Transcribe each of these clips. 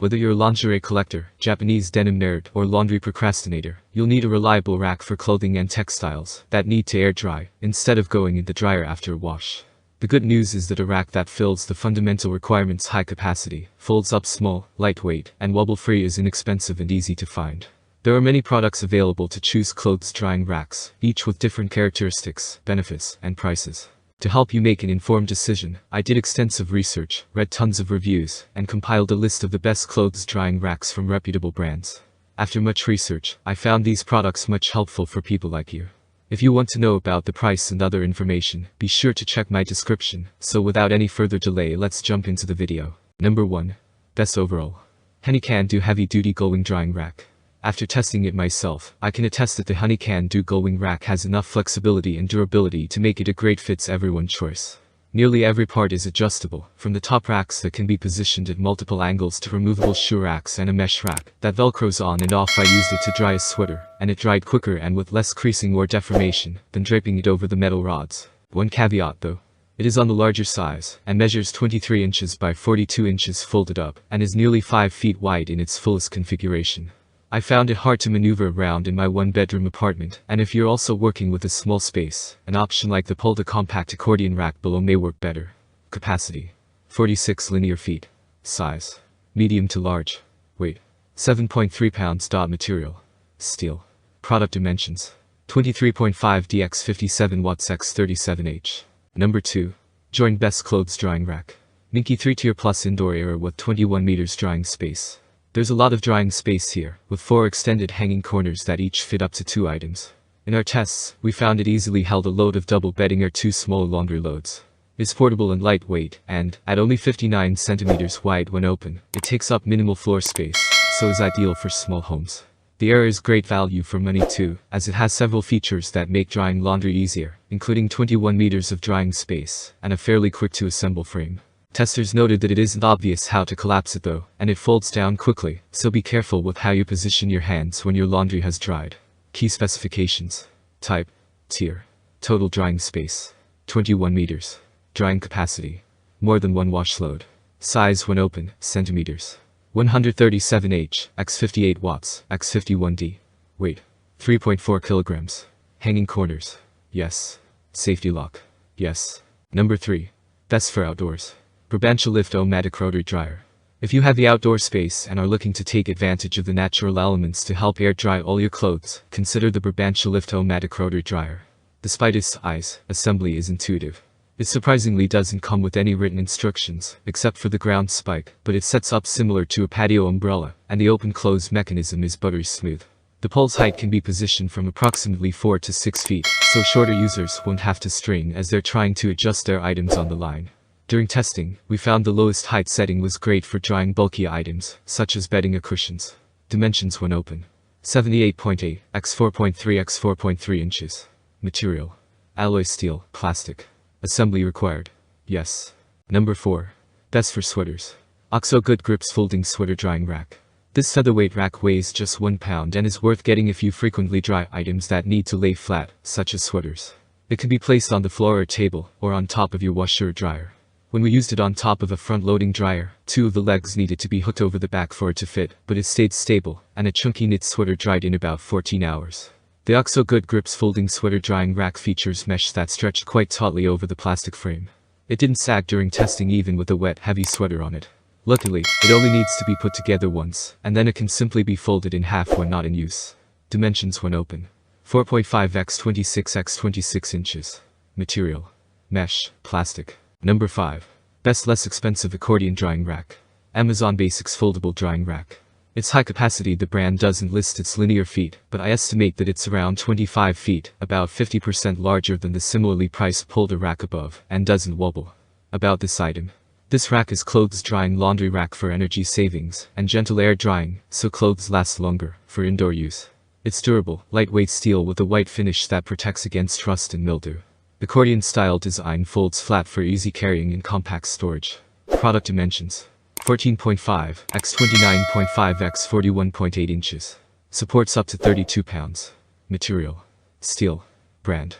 Whether you're a lingerie collector, Japanese denim nerd, or laundry procrastinator, you'll need a reliable rack for clothing and textiles that need to air dry instead of going in the dryer after a wash. The good news is that a rack that fills the fundamental requirements: high capacity, folds up small, lightweight, and wobble-free, is inexpensive and easy to find. There are many products available to choose clothes drying racks, each with different characteristics, benefits, and prices. To help you make an informed decision, I did extensive research, read tons of reviews, and compiled a list of the best clothes drying racks from reputable brands. After much research, I found these products much helpful for people like you. If you want to know about the price and other information, be sure to check my description. So without any further delay, let's jump into the video. Number 1. Best overall. Honey Can Do Heavy Duty Gullwing Drying Rack. After testing it myself, I can attest that the Honey Can Do Gullwing rack has enough flexibility and durability to make it a great fits everyone's choice. Nearly every part is adjustable, from the top racks that can be positioned at multiple angles to removable shoe racks and a mesh rack that velcros on and off. I used it to dry a sweater, and it dried quicker and with less creasing or deformation than draping it over the metal rods. One caveat though. It is on the larger size, and measures 23 inches by 42 inches folded up, and is nearly 5 feet wide in its fullest configuration. I found it hard to maneuver around in my one-bedroom apartment, and if you're also working with a small space, an option like the Polda compact accordion rack below may work better. Capacity: 46 linear feet. Size: medium to large. Weight: 7.3 pounds. Material: steel. Product dimensions: 23.5 D x 57 watts x 37H. Number 2. Join Best Clothes Drying Rack. Minky 3-tier plus indoor area with 21 meters drying space. There's a lot of drying space here, with 4 extended hanging corners that each fit up to 2 items. In our tests, we found it easily held a load of double bedding or 2 small laundry loads. It's portable and lightweight, and, at only 59 centimeters wide when open, it takes up minimal floor space, so is ideal for small homes. The area is great value for money too, as it has several features that make drying laundry easier, including 21 meters of drying space, and a fairly quick to assemble frame. Testers noted that it isn't obvious how to collapse it though, and it folds down quickly, so be careful with how you position your hands when your laundry has dried. Key specifications: type, tier, total drying space, 21 meters, drying capacity, more than 1 wash load, size when open, centimeters, 137H, x 58 watts, x 51D, weight, 3.4 kilograms, hanging corners, yes, safety lock, yes. Number 3. Best for outdoors. Brabantse Lift-O-Matic Rotary Dryer. If you have the outdoor space and are looking to take advantage of the natural elements to help air dry all your clothes, consider the Brabantse Lift-O-Matic Rotary Dryer. Despite its size, assembly is intuitive. It surprisingly doesn't come with any written instructions, except for the ground spike, but it sets up similar to a patio umbrella, and the open-close mechanism is buttery smooth. The pole's height can be positioned from approximately 4 to 6 feet, so shorter users won't have to strain as they're trying to adjust their items on the line. During testing, we found the lowest height setting was great for drying bulky items, such as bedding or cushions. Dimensions when open: 78.8 x 4.3 x 4.3 inches. Material: alloy steel, plastic. Assembly required: yes. Number 4. Best for sweaters. OXO Good Grips Folding Sweater Drying Rack. This featherweight rack weighs just 1 pound and is worth getting if you frequently dry items that need to lay flat, such as sweaters. It can be placed on the floor or table, or on top of your washer or dryer. When we used it on top of a front-loading dryer, 2 of the legs needed to be hooked over the back for it to fit, but it stayed stable, and a chunky knit sweater dried in about 14 hours. The OXO Good Grips Folding Sweater Drying Rack features mesh that stretched quite tautly over the plastic frame. It didn't sag during testing even with a wet, heavy sweater on it. Luckily, it only needs to be put together once, and then it can simply be folded in half when not in use. Dimensions when open: 4.5 x 26 x 26 inches. Material: mesh, plastic. Number 5. Best less expensive accordion drying rack. Amazon Basics Foldable Drying Rack. It's high capacity. The brand doesn't list its linear feet, but I estimate that it's around 25 feet, about 50% larger than the similarly priced Polda rack above, and doesn't wobble. About this item: this rack is clothes drying laundry rack for energy savings and gentle air drying, so clothes last longer, for indoor use. It's durable, lightweight steel with a white finish that protects against rust and mildew. The accordion-style design folds flat for easy carrying and compact storage. Product dimensions: 14.5 x 29.5 x 41.8 inches. Supports up to 32 pounds. Material: steel. Brand: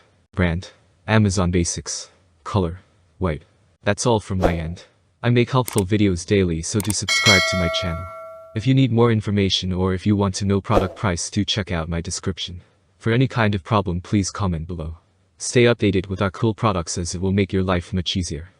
Amazon Basics. Color: white. That's all from my end. I make helpful videos daily, so do subscribe to my channel. If you need more information or if you want to know product price, do check out my description. For any kind of problem, please comment below. Stay updated with our cool products as it will make your life much easier.